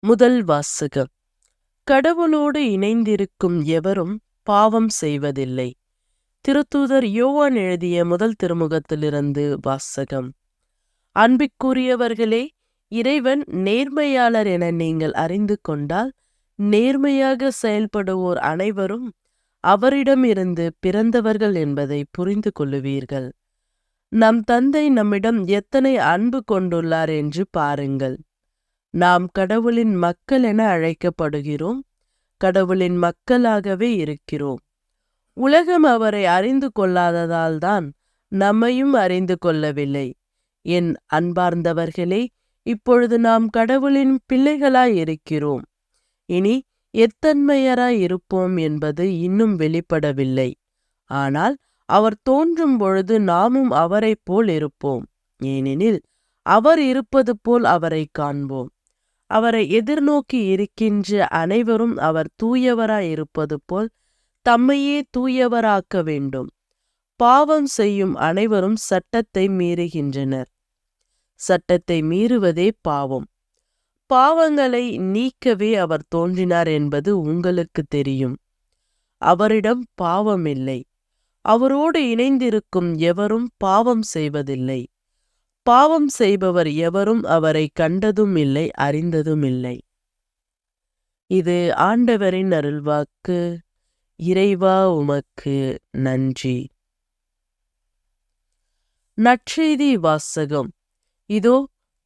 முதல் வாசகம். கடவுளோடு இணைந்திருக்கும் எவரும் பாவம் செய்வதில்லை. திருத்தூதர் யோவான் எழுதிய முதல் திருமுகத்திலிருந்து வாசகம். அன்பிற்குரியவர்களே, இறைவன் நேர்மையாளர் என நீங்கள் அறிந்து கொண்டால், நேர்மையாக செயல்படுவோர் அனைவரும் அவரிடமிருந்து பிறந்தவர்கள் என்பதை புரிந்து கொள்ளுவீர்கள். நம் தந்தை நம்மிடம் எத்தனை அன்பு கொண்டுள்ளார் என்று பாருங்கள். நாம் கடவுளின் மக்கள் என அழைக்கப்படுகிறோம். கடவுளின் மக்களாகவே இருக்கிறோம். உலகம் அவரை அறிந்து கொள்ளாததால் தான் நம்மையும் அறிந்து கொள்ளவில்லை. என் அன்பார்ந்தவர்களே, இப்பொழுது நாம் கடவுளின் பிள்ளைகளாய் இருக்கிறோம். இனி எத்தன்மையராய் இருப்போம் என்பது இன்னும் வெளிப்படவில்லை. ஆனால் அவர் தோன்றும் பொழுது நாமும் அவரைப் போல் இருப்போம். ஏனெனில் அவர் இருப்பது போல் அவரை காண்போம். அவரை எதிர்நோக்கி இருக்கின்ற அனைவரும் அவர் தூயவராய் இருப்பது போல் தம்மையே தூயவராக்க வேண்டும். பாவம் செய்யும் அனைவரும் சட்டத்தை மீறுகின்றனர். சட்டத்தை மீறுவதே பாவம். பாவங்களை நீக்கவே அவர் தோன்றினார் என்பது உங்களுக்கு தெரியும். அவரிடம் பாவமில்லை. அவரோடு இணைந்திருக்கும் எவரும் பாவம் செய்வதில்லை. பாவம் செய்பவர் எவரும் அவரை கண்டதும் இல்லை, அறிந்ததும் இல்லை. இது ஆண்டவரின் அருள்வாக்கு. இறைவா, உமக்கு நன்றி. நற்செய்தி வாசகம். இதோ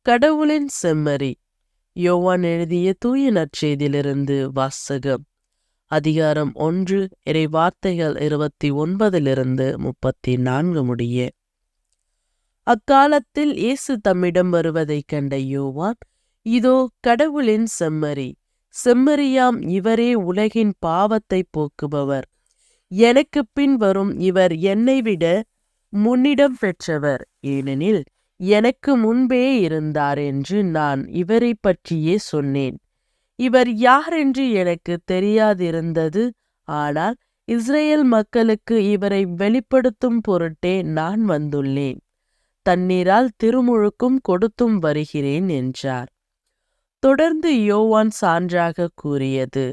கடவுளின் செம்மறி. யோவான் எழுதிய தூய நற்செய்தியிலிருந்து வாசகம். அதிகாரம் 1, இறை வார்த்தைகள் 29 34 முடிய. அக்காலத்தில் இயேசு தம்மிடம் வருவதைக் கண்ட யோவான், இதோ கடவுளின் செம்மறி, செம்மறியாம் இவரே உலகின் பாவத்தை போக்குபவர். எனக்கு பின் வரும் இவர் என்னை விட முன்னிடம் பெற்றவர், ஏனெனில் எனக்கு முன்பே இருந்தார் என்று நான் இவரை பற்றியே சொன்னேன். இவர் யார் என்று எனக்கு தெரியாதிருந்தது. ஆனால் இஸ்ரேல் மக்களுக்கு இவரை வெளிப்படுத்தும் பொருட்டே நான் வந்துள்ளேன். தண்ணீரால் திருமுழுக்கும் கொடுத்தும் வருகிறேன் என்றார். தொடர்ந்து யோவான் சான்றாக கூறியது,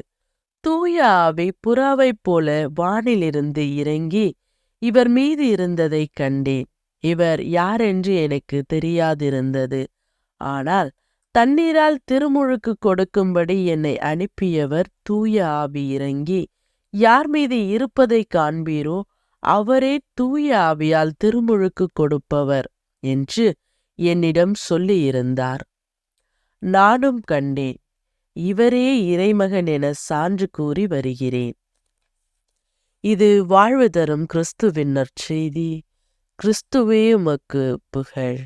தூய ஆவி புறாவைப் போல வானிலிருந்து இறங்கி இவர் மீது இருந்ததைக் கண்டேன். இவர் யாரென்று எனக்கு தெரியாதிருந்தது. ஆனால் தண்ணீரால் திருமுழுக்கு கொடுக்கும்படி என்னை அனுப்பியவர் தூய ஆவி இறங்கி யார் மீது இருப்பதை காண்பீரோ அவரே தூய ஆவியால் திருமுழுக்கு கொடுப்பவர் என்று என்னிடம் சொல்லியிருந்தார். நானும் கண்டேன். இவரே இறைமகன் என சான்று கூறி வருகிறேன். இது வாழ்வு தரும் கிறிஸ்துவின் நற்செய்தி. கிறிஸ்துவே உமக்கு புகழ்.